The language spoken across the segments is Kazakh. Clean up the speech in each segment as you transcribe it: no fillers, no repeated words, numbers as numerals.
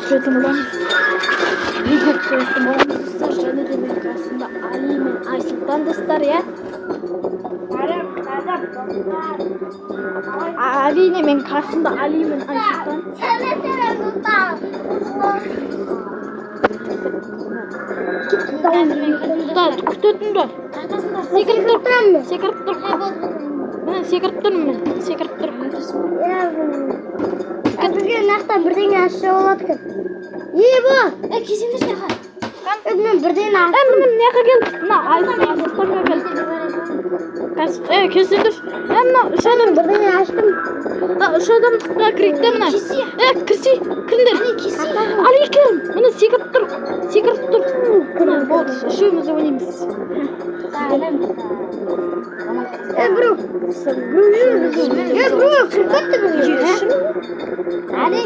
түсіретін боламыз. Видео түсіретін боламыз достар. Және де менің қасымда Али мен Айсұлтан достар, иә? Әрине менің қасымда Али мен Айсұлтан. Күтетін бе? Секіріп тұрмын. Секіріп тұрмын. Бізге нақтан бірдеңе ашса болады екен. Бұл? Кезіңді шаға. Мен бірдеңе аштым. Міне неға келді? Мына Айсұлтанға келді. Кезіңді. Мына үш адам Бірдеңе аштым. үш адамдыққа кірейік те мына. Кірсей, кіріңдер. Али кірін. Міне секіріп тұр. Міне болды, үшеуміз ойнаймыз. Бро, қырқатты бізге. Али.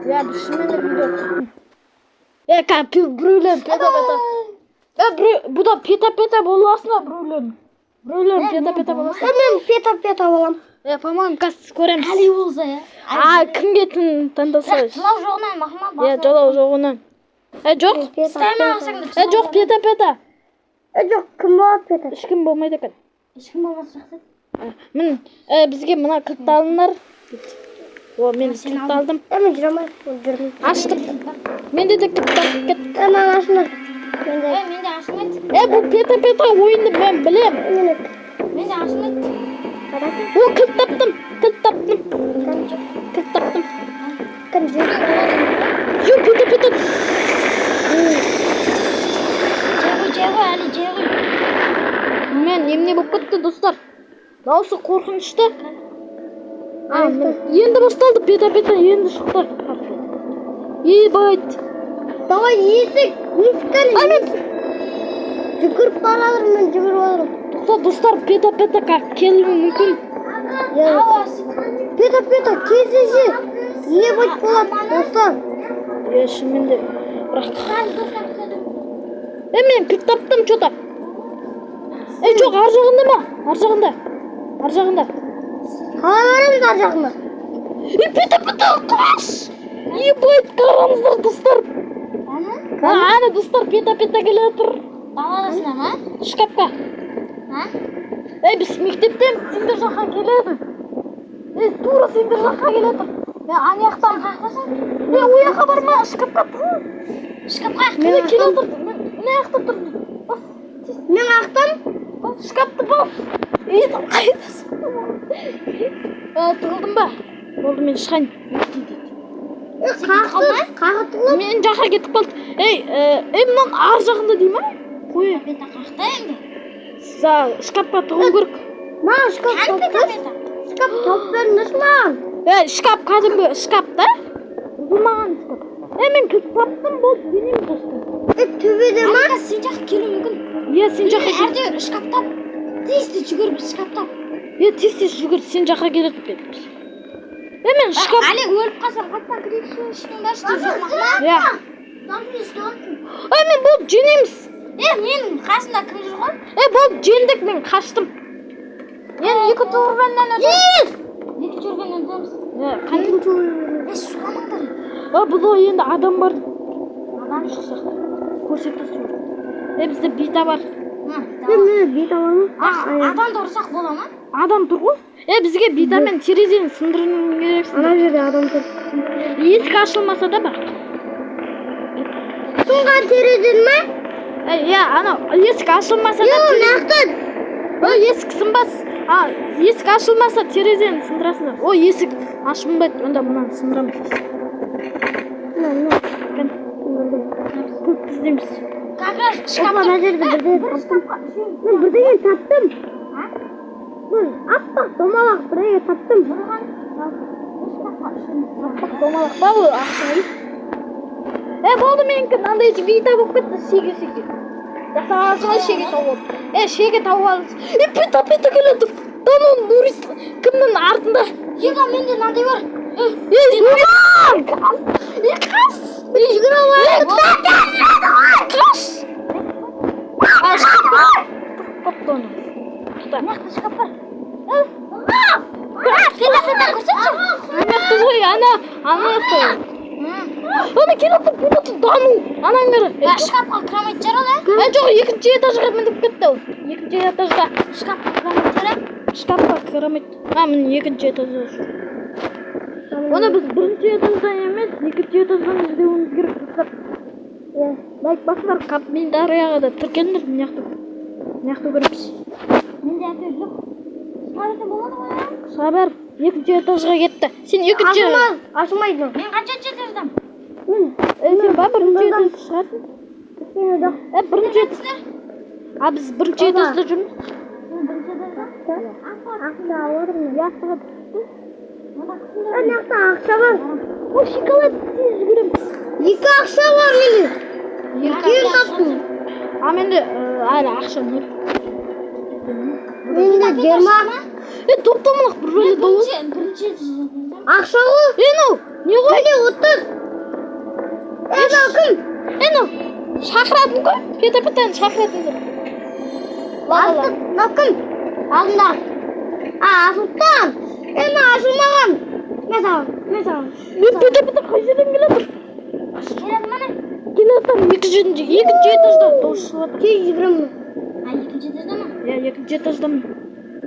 Я шынымен де видео түстім. Біреулер пета-пета. Бұл да пета-пета боласына біреулер пета-пета боласына. Мен пета-пета болам. По-моему, қазір көреміз. Али болса, я. Кімге таңдаса? Жылау жоғынан мақыма басына. Жылау жоғынан. Жоқ. Жоқ, пета-пета. Жоқ, кім болады пета? Ешкім болмайды екен. Ешкім болмасы жақсы. Мін, бізге мына кілтті алынар. Мен кілтті алдым. Мен жүремін. Аштым. Менде де кілтті алып кетті. Мен ашынар. Менде ашылмайды. Бұл пета-пета ойынды мен білем. Менде ашылмайды. Кілт таптым. Жоқ, пета-пета. Жего, Али, жего. Мен емне болып кетті, достар. Дауысы қорқынышты. Енді басталды, пета-пета енді шықты. Байт. Давай есіктен. Жүгіріп баралар, мен жүгіріп алырым. Достар, пета-пета келуі мүмкін. Пета-пета кездесе не болып болады, достар? Шынымен де. Мен кілт таптым, что-то. Жоқ, ар жағында ма? Ар жағында. Қалай барамыз ар жағына? Пета-пета, қаш! Байт, қараңыздар, достар. Аны, достар, пета-пета келе тұр. Баладасына ма? Шкапқа. Біз мектептен сендер жаққа келеді. Тура сендер жаққа келеді. Аны яқтан қақпасың? Ой яққа барма, шкапқа тұр. Шкапқа? Мені келе тұр. Мені аяқта тұр. Мен ақтам? Шкапты бас. Қайдасың? Тұғылдым ба? Болды, мен шығайын. Қағытылып? Мен жаққа кетіп қалды. Мынан ар жағында дей ма? Қой. Пета қақта енді. Шкапқа тұғыл көрік. Маған шкап тауып беріңіз маған. Шкап кәдімгі шкап та? Бұлмаған шкап. Мен кілт таптым, болды, денем достым. Төбеде ма? Алика, сен жаққа келу мүмкін. Сен жаққа келіп. Әрде шкаптап, тезді жүгіріп шкаптап. Тез жүгір, сен жаққа келіп кетіппіз. Мен шкап... Али өліп қалса, қаттан кірексің ішінің бәрі жоқ мақыма. Мен болып женеміз. Менің қасымда кім жүр ғой? Болып жендік, мен қаштым. Екі тұрғаннан өтеміз. Екі жүргеннен өтеміз. Суғаныңдар. Бұл енді адам бар. Адам шықсақ. Көрсетті суыр. Бізде бита бар. Бит аламы? Адамды ұрсақ бола ма? Адам тұр ғой. Бізге битамен терезені сындырын керексің. Ана жерде адам тұр. Есік ашылмаса да бар. Тұнған терезен ма? Есік ашылмаса да... Нақтын! Есік сынбас. Есік ашылмаса терезені сындырасыңдар. Есік ашылмайды, онда мұнан сындырамыз. Көп іздейміз. Ана жерде бірдеңе таптым. Мен бірдеңе таптым. Аппақ домалақ бірдеңе таптым. Домалақ ба бұл ақшай? Болды менікі мынандай бита болып кетті, шеге. Жасағасыңа шеге тауып алды. Шеге тауып алды. Пета-пета келеді. Данон Нурис кімнің артында? Менде мынандай бар. Қаш! Жүгір алайын. Қаш! Қопты оны. Мықты шкаф бар. Пета-пета көрсетші. Ана Ана келатыр дану. Анан кара. Шкафқа кірамайды жаралы. Жоқ, екінші этажға мініп кетті ол. Екінші этажға. Шкафқа кірамайды жаралы. Шкафқа кірамайды. Міне екінші этажда жүр. Оны біз бірінші этаждан емес, екінші этаждан іздеуіміз керек. Лайк басыңдар, комментарияға да тіркеліңдер. Мына жақта көреміз. Менде әке жоқ. Сабырда болады ғой. Сабыр, екінші этажға кетті. Сен екінші... Ашылмайды. Мен қаншаншы этаждамын? Сен ба бірінші этажда шығарсың? Бірінші этажда. Біз бірінші этажда жүрміз. Бірінші этажда? Анақта ақша бар. О, шоколад тез жүгіреміз. Екі ақша бар менде. Екеуін таптым. Менде әлі ақша нет. Менде 20. Топтамалық бір рөлі долы. Бірінші этажда. Ақша ғой. Ау, не ғой? Менде 30. Мынау кім? Шақырадың ғой? Пета-петаны шақырадыңыздар. Мынау кім? Алдында. Асылтан. Ашылмаған. Мен саған. Пета-пета қай жерден келатыр? Келатыр екінші этажда дауыс шығыватыр. Тез жүгіремін. Екінші этажда ма? Екінші этаждамын.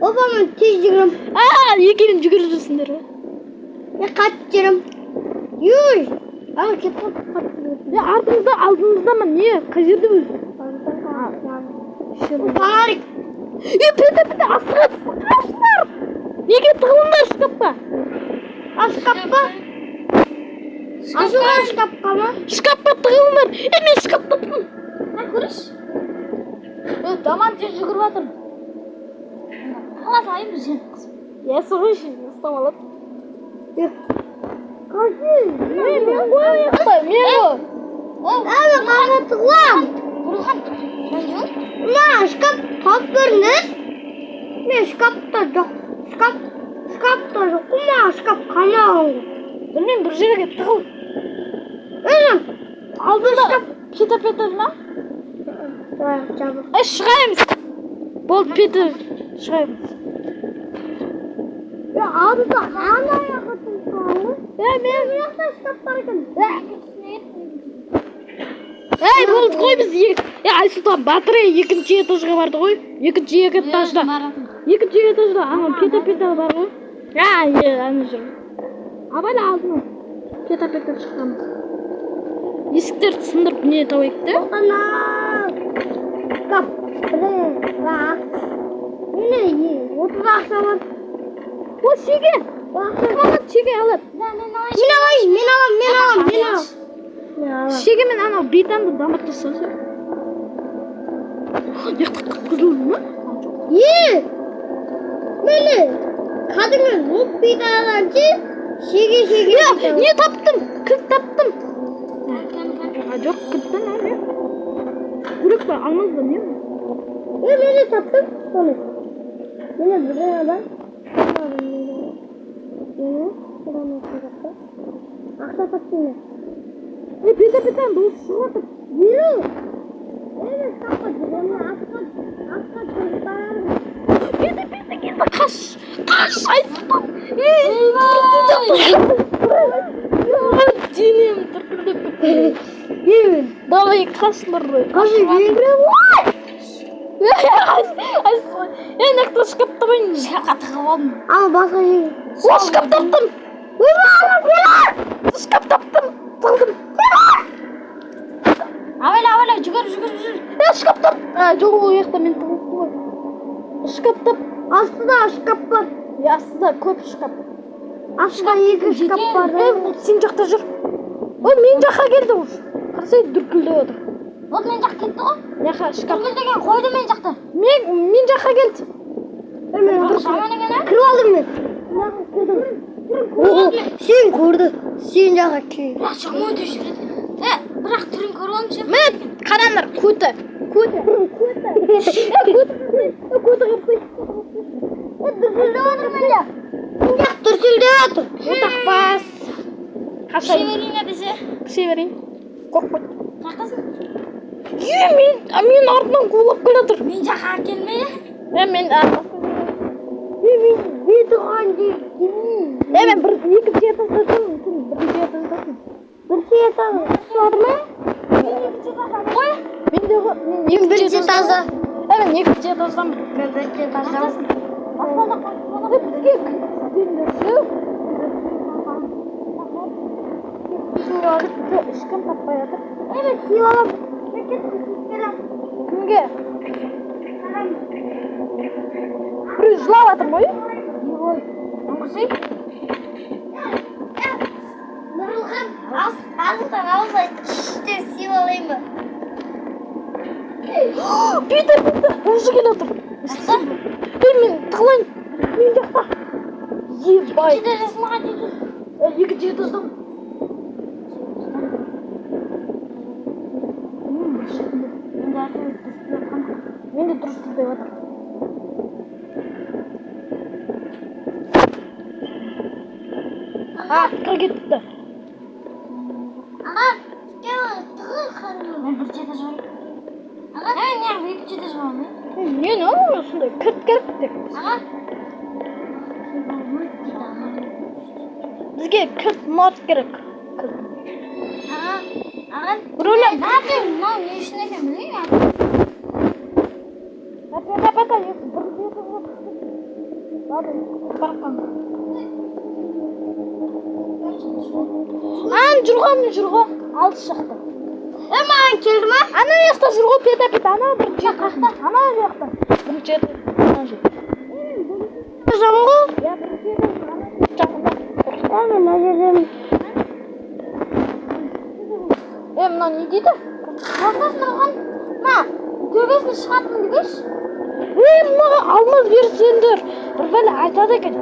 Опа, мен тез жүгіремін. Екеуін жүгіріп жүрсіңдер ба? Мен қатты жүрем. Юй. Кетіп қалды. Артыңызда, алдыңызда ма? Не? Қай жерде өз? Фонарик. Пета-пета астыға қашындар! Неге тығылыңдар шкафқа? Шкафқа? Ашылған шкафқа ма? Шкафқа тығылыңдар! Мен шкаф таптым! Көріш? Жаман тез жүгіріп жатыр. Қалас айым сен қызым. Сұрғай үшін ұстап алады. Қажи. Мен қойып ұйықтай, мен ғой. Қаға тығылам. Бұрылған. Мына шкаф тауып беріңіз. Мен шкафта жоқ. Шкафта жоқ. Ма шкаф қамауы. Білмеймін, бір жерге тығыл. Алдында пета-пета ма? Жабық. Шығаймыз. Болды, пета шығаймыз. Алдында ана аяғы тұлқалы. Мен жақта шкаф бар екен. Болды қой біз. Айсұлтан Батыры екінші этажға барды ғой. Екінші этажда. Екінші этажда. Пета-пета бар ғой. Аны жүр. Абайлы алдын. Пета-пета шыққанбыз. Есіктерді сындырып не тауайық та? Ана. Шкаф. Мені 30 ақша бар. О, шеге. Шеге алады. Мен алам. Шеге мен анау бейтанды дамат жасашы. Не қызыл ма? Мені кәдімгі лук бейтананшы шеге. Не таптым? Кілт таптым. Жоқ, кілттен әлі. Күрек бар, алмаз ба не? Мені таптым. Мені бірден адам. Ақша таптым мен. Пета-петаны дауыс шығыватыр. Беру. Шкафқа жүремін. Ақша тұрыстарым. Пета-пета келді. Қаш, Айсұлтан. Денем түркілдеп кетті. Давай қашылыр. Қажи беру. Нақта шкаф табайын. Шкафқа тығып алдым. Ал басқа жер. О, шкаф таптым. Шкаф таптым. Талдым. Абайла, жүгір. Шкаф тап. Жоқ, ол яқта мен тығылып қой. Шкаф тап. Астыда шкаф бар. Астыда көп шкаф. Астыда екі шкаф бар. Сен жақта жүр. Ол мен жаққа келді ол. Қарасай дүркілдеп отыр. Вот мен жақ кетті ғой. Яқа шкаф. Дүркілдеген қойды мен жақта. Мен жаққа келді. Кіріп алдым мен. Сен көрді. Сен жаққа келді. Бірақ жаман деп жүреді. Бірақ түрін көріп алымшы. Мен қараңдар, көті. Дүрсілдеп отыр менде. Дүрсілдеп отыр. Отақпас. Кіше берейін десе. Кіше берейін. Қорқпайды. Қақасын. Мен артынан қуылап келатыр. Мен жаққа келмейді. Мен не тұрған жер. мен екінші этаждасың. Var mı? Қой. Мен де Мен бірінші таза. Мен екінші етаждамын. Мен бірінші тазамын. Бізге кіргіздіңдерші. Ешкім таппай жатыр. Evet, сыйлап. Кімге? Біреу жылап жатыр ма? Нұрғызай? Нұрылхан, азықтан ауыз айтып, іште сыйлалаймын. Питер, өзі келе жатыр. Мен тығылайын. Мен жақта. Ебай. Екінші этаждамын. Мен де дұрыс деп жатыр. Кір кетті. Аға, тығыл қарым. Мен бірінші этажға. Аға, неғып екінші этажға алмай? Не сондай кіріп деп. Аға. Бізге кіріп мод керек. Аға. Аға. Біреулер. Мынау не үшін екен білмеймін. Жүрға. Алыс жақта. Маған келді ма? Ана жақта жүр ғой, пета. Ана бірінші жақта. Ана жақта. Бірінші Жазамын ғой. Я бірінші жақында. Мен мына жерден. Мына не дейді? Қорқасын алған. Төбесіне шығатын дегеш. Маған алмаз берсеңдер. Бір бәле айтады екен.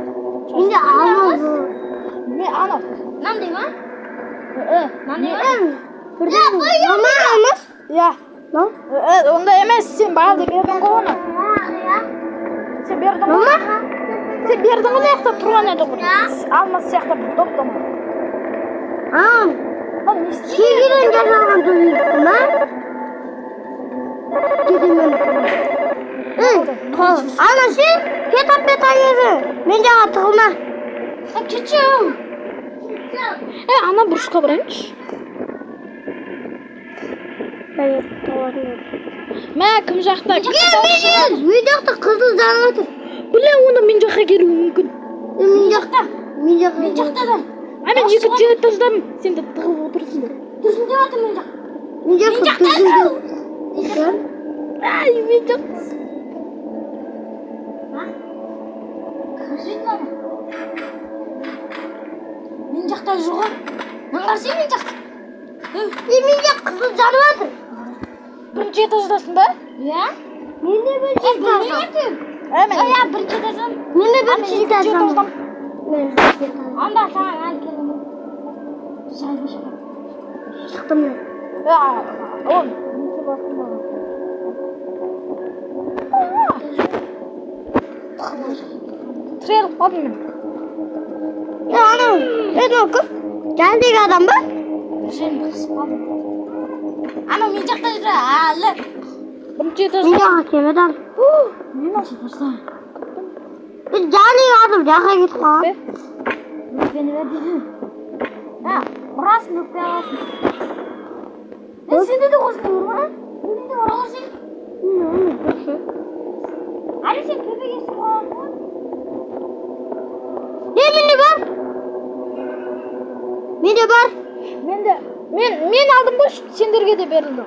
Менде алмаз. Мен ана. Мынандай ма? Мама, алмаз. Я. Онда емес, сен бағалды бердің ғой оны. Сен бердің ғой. Сен бердің ғой, мына тұрған еді ғой. Алмаз сияқты бір топтама. Шегірен жазалған төлейді ма? Кедемен. Ана сен пета еді. Мен жаға тұғылма. Кетшім. Ана бұрышқа барайыншы. Мә, кім жақта? Мен жақта қызыл жанып отыр. Біле, оны мен жаққа келуі мүмкін. Мен жақта да. Мен екінші этаждамын. Сен де тығылып отырсыңдар. Тұрсын деп жатыр мен жақ. Мен жақта Мен жақта. Көрсетін ана. Мен жақта жүр ғой. Мен қарсың мен жақта. Мен жақта қызыл жанып отыр. Бірінші этаждасың ба? Иә? Мен де бірінші этаждамын. Бірінші этаждан. Мен де бірінші этаждамын. Анда саған әлі келемін. Шықтым мен. Тіреліп қалдым мен. Анау, кім? Gəlдегі адам ба? Жем қысып қалдым. Анау мен жақта жүр әлі. Бірінші Мен этажда. жаққа келмеді әлі. Мен осы тұрса. Біз gəlдегі адам жаққа кетіп қалған. Өкпені берді. Бұрасын өкпе аласың. Сенде де осында бар ма? Сенде де бар аласың. Әлі сен төбеге шығып қаласың ба? Менде бар. Мен алдым ғой, сендерге де берілді.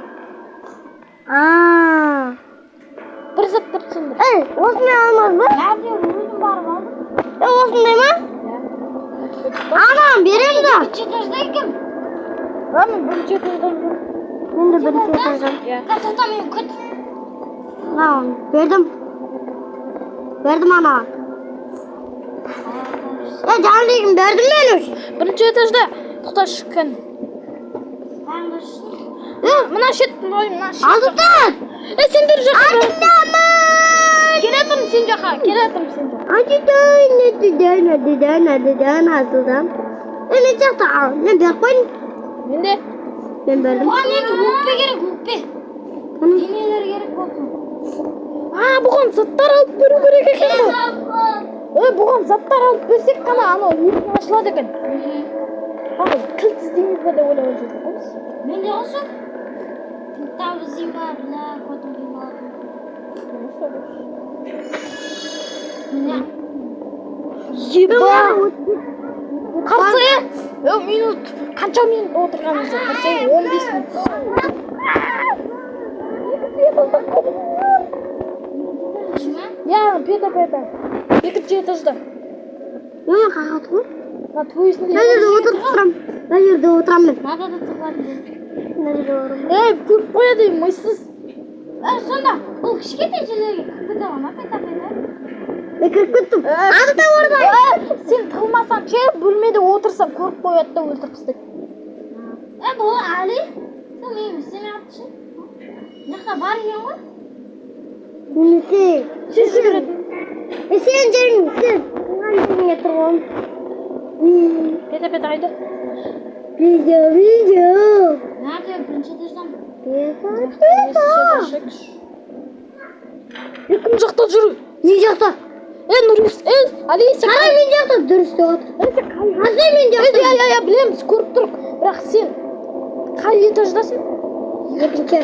Бір зат тұрсыңдар. Осындай алмаз ба? Nerede özüm barım aldım. Осындай ма? Анам, берем да. Бірінші этаждайкем. Мен бірінші этаждамын. Мен де бірінші этаждамын. Катата мен күт. Бердім ана. Жанлығын бердім мен өз. Бірінші этажда. Тоқта шыққан. Ben düştüm. Мына шеттің ғой, мына шет. Азықтан! Сендер жаққа. Азықтамын! Келетім сен жаққа. Азықтан азылдам. Мен жақта ал. Мен беріп қойдым. Мен де. Мен бердім. Бұған енді өкпе керек, өкпе. Денелер керек болсын. Бұған заттар алып беру керек екен ғой. Бұған заттар алып берсек қана анау есің ашылады екен. Кілтсіз іздейміз бе деп ойлап жүрміз. Мен де қосып. Табызым бар, ла, көтім бар. Еба! Қарсы! Минут. Қанша минут отырғанымызды қарсы? 15 минут. Я, пета. Екінші этажда. Мама қағат қой. На твоесінде. Мына жерде отырып тұрам. Мына жерде отырам мен. Надо да тұрғаны. Мына жерде отырам. Көріп қояды, мыйсыз. Сонда, бұл кішкентай жерлерге кіріп кете ма, пета? Мен кіріп кеттім. Ағыта орда. Сен тығылмасаң, бөлмеде отырсам көріп қояды да өлтіріп тастайды. Бұл Али? Сен мен істеме атшы. Жақта бар екен ғой? Немесе. Сен жүгіреді. Сен жерің, сен. Қанған жеріңе тұрғым. Пета қайда? Видео. Nerede? Birinci etаждан. Кім жақта жүру? Мен жақта. Нұрис, Алиса. Қара мен жақта дұрыс деп отыр. Қазір мен жақта. Я білеміз, көріп тұрық. Бірақ сен қай этаждасың? Екінші.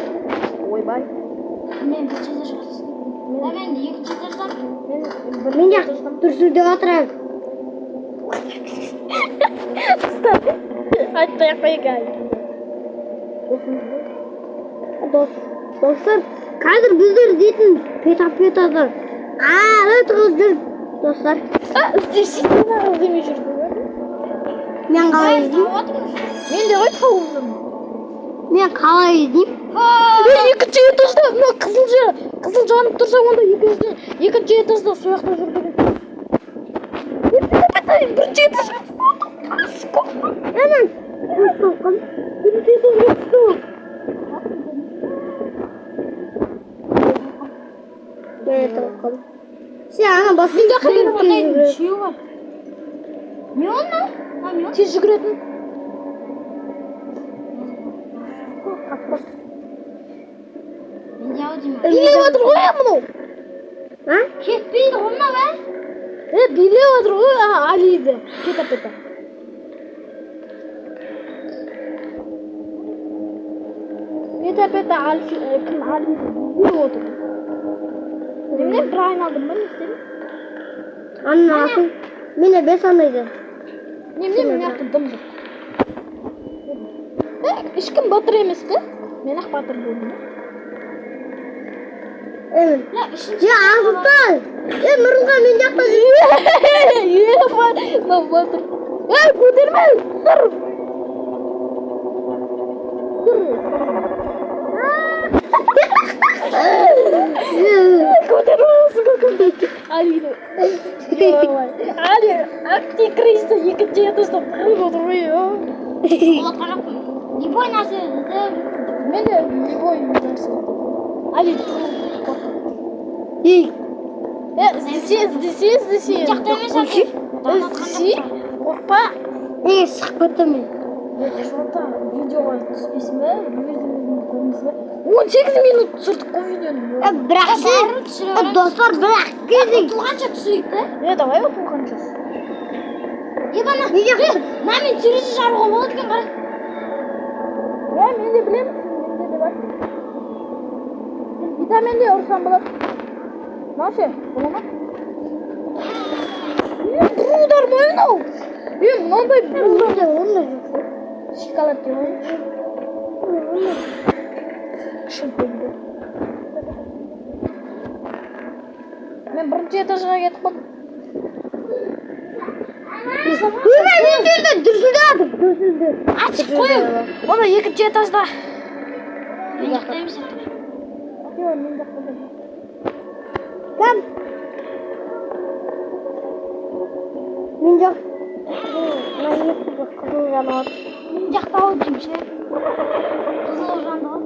Ойбай. Мен бірінші этажға түстім. Мен екінші этаждан. Мен жақта дұрыс деп отырайын. Айтпай қойғай. Достар, қазір біздер дейтін пета-петадар. Тығыз жүр, достар. Іздейсің, мен іздемей жүрдім. Мен қалай іздейм? Мен де ғой тауып жүрмін. Мен қалай іздейм? Екінші этажда, мына қызыл жанып тұрса, онда екінші этажда сояқта жүр деген. Бірінші этажға Әмін. бірінші этажға түсті. Сен ана басын Үшеу бар. Не оны? Тез жүгіретін. Мен де аудима. Билеп отыр ғой мынау. Кетпейді ғой мынау, Билеп отыр ғой Алиді. Пета. Пета кім Алиді билеп отыр. Мен бір айналдым ба не істеймін? Анның атын мені бес анайды. Мен яқты дым жоқ. Ешкім батыр емес пе? Мен ақ батыр болдым. Әмін. Ағызбай! Нұрымға мен жақта Еба! Батыр. Көтерме! Сұр! Алиді. Али, антикриста екінші этажда тұрып отыр ғой. Болатқа жоқпын. Любой нәрсе. Мен де любой нәрсе. Алиді. Іздесе. Жақта емес әке. Іздесе. Қорқпа. Сықып кеттім мен. Жолда видеоға түспесін бе? Өзіміздің көрмесін бе? 18 минут түсірдік қой видеоны. Бірақ сен, достар, бірақ кезің. Ұтылғанша түсейік те. Давай ұтылғанша. Ебана. Мен терезе жабуға болады екен қара. Мен де білемін. Менде де бар. Витаминде ұрсам болады. Наше, бола ма? Бұлдар мойнау. Мынандай бұлдар. Ондай жоқ. Шоколад деп ойыншы. Шымпенді. Мен бірінші этажға кетіп қалдым. Мен жерде дүрсілді. Ашық қойым. Оны екінші этажда. Мен жақта емес әке. Мен жақта. Кәм? Мен жоқ. Қызыл жануар. Мен жақта аудима ше. Қызыл жанды ғой.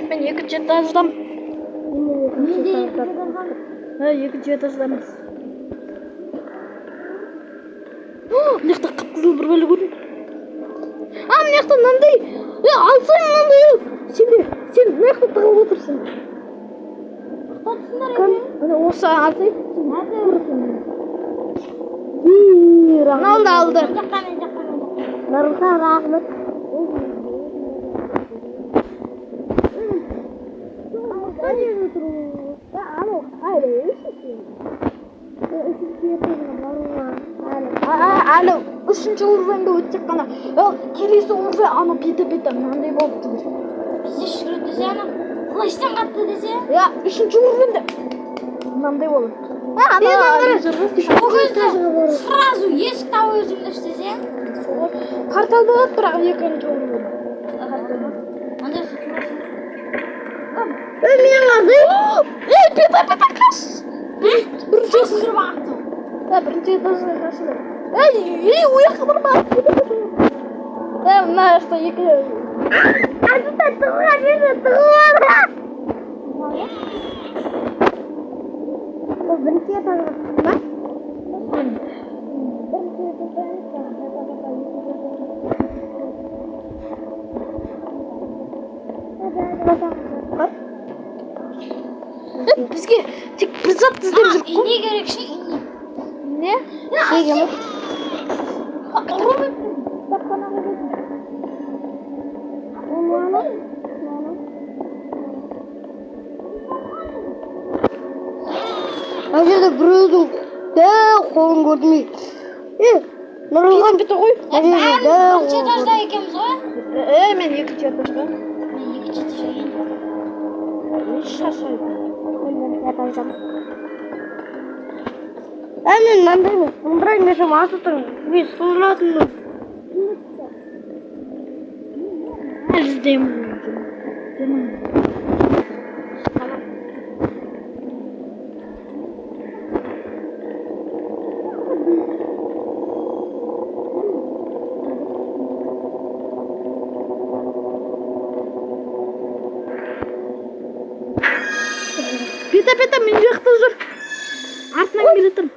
Мен екінші этаждам. Мен де Екінші этаждамыз. Мына жақта қып-қызыл бір бөлі көрдім. Мына жақта мынандай. Алсаң мынандай. Сен мына жақта тығылып отырсың. Құтатсыңдар Кім? Осы алсай. Nerede? Ronaldo aldı. Nurulhan rahmet. Alo, üçüncü urvende ötecek kana. Kelesi urve ana pete mınday bolup жүрür. Bizi şükür dese ana. Kılıçtan kattı dese. Ya üçüncü urvende mınday bolуп. O gözde сразу есік тауы өзімді істесе. Карталда да бірақ екінші урвен. Андай сұрасың. Мен vardı. Peta kaç. Бірінші сұрып ақтым. Birinci etajına karşılar. Uyanma. Mına yaşta yıkıyor. Aslında tuğla. O birinci yatağı bak. Bizge tek bir zat izleyip жүріп қой. İğne gerek şey iğne. Ne? Şey gelip. Acaba birazdan de kolun görmeyeyim. Nurulhan Peta koy. Бірінші этажда екенбіз ғой. Men екінші этажда. Мен екінші этажда екенмін. Шаршайды. Мен мындаймын. Мындай несем асытың. Мен сұратымын. İzleyeyim. Peta men жақта жүр. Артынан келе тұрмын.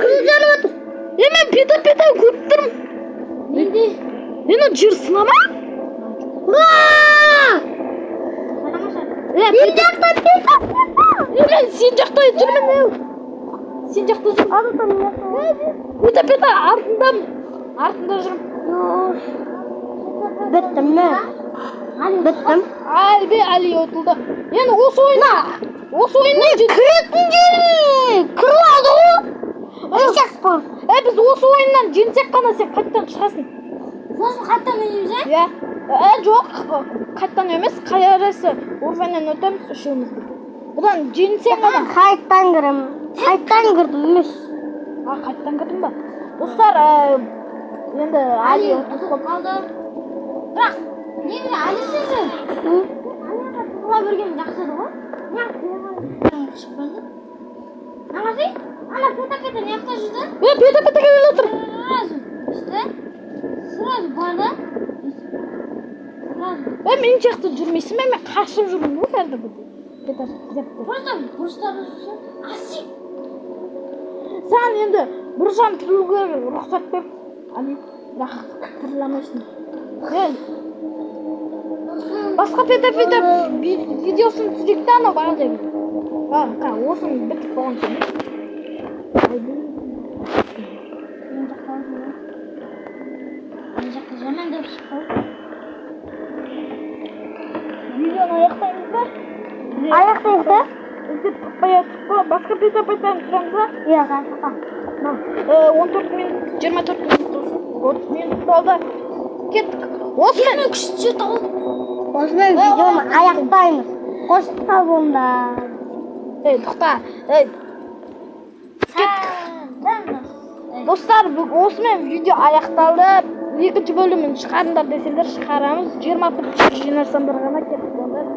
Kız canım otur. Men peta көріп тұрмын. Ненде? Мені жер сынама? Мен жақта пета. Мен сен жақта жүрмін. Сен жақта жүрмін. Пета артында жүрмін. Біттім мен. Біттім. Али отылды. Енді осы ойна Кіретін жеріне кіреді ғой. Біз осы ойыннан жеңсек қана сен қайттан шығасың. Сосын қайттан менеміз, ә? Иә. Жоқ, қайттан емес, қайарасы урвеннен өтеміз үшеуміз. Бұдан жеңсең ғана. Қайттан кірдім емес. Қайттан кірдің ба? Достар, енді Али отылып қалды. Бірақ негізі Али сізі. Алиға берген жақсы еді ғой. Шықпайды. Ағасы, ана пета не жақта жүрді? Пета келе отыр. Сразу істі. Сразу барды. Сразу. Мен жақта жүрмейсің бе? Мен қашып жүрмін ғой бәрді бұды. Просто бұрыстары жүрсің. Асик. Саған енді бір жан тірілуге рұқсат бер. Али, бірақ тіріламайсың. Басқа пета видеосын түсірейік те анау баға деп. Осыны бітіп болған соң. Мен жақта жаман деп шықпау. Видеоны аяқтаймыз ба? Аяқтаймыз ба? Іздеп тықпай атып ба? Басқа петапайтаны тұрамыз ба? Иә, қайыққа. 14 минут, 24 минут болсын. 30 минут болды. Кеттік. Осымен күшті тауып. Осымен видеоны аяқтаймыз. Қосып табында. Тоқта. Достар, осымен видео аяқталды. Екінші бөлімін шығарыңдар десеңдер шығарамыз. 20 жинарсаңдар ғана кеттік.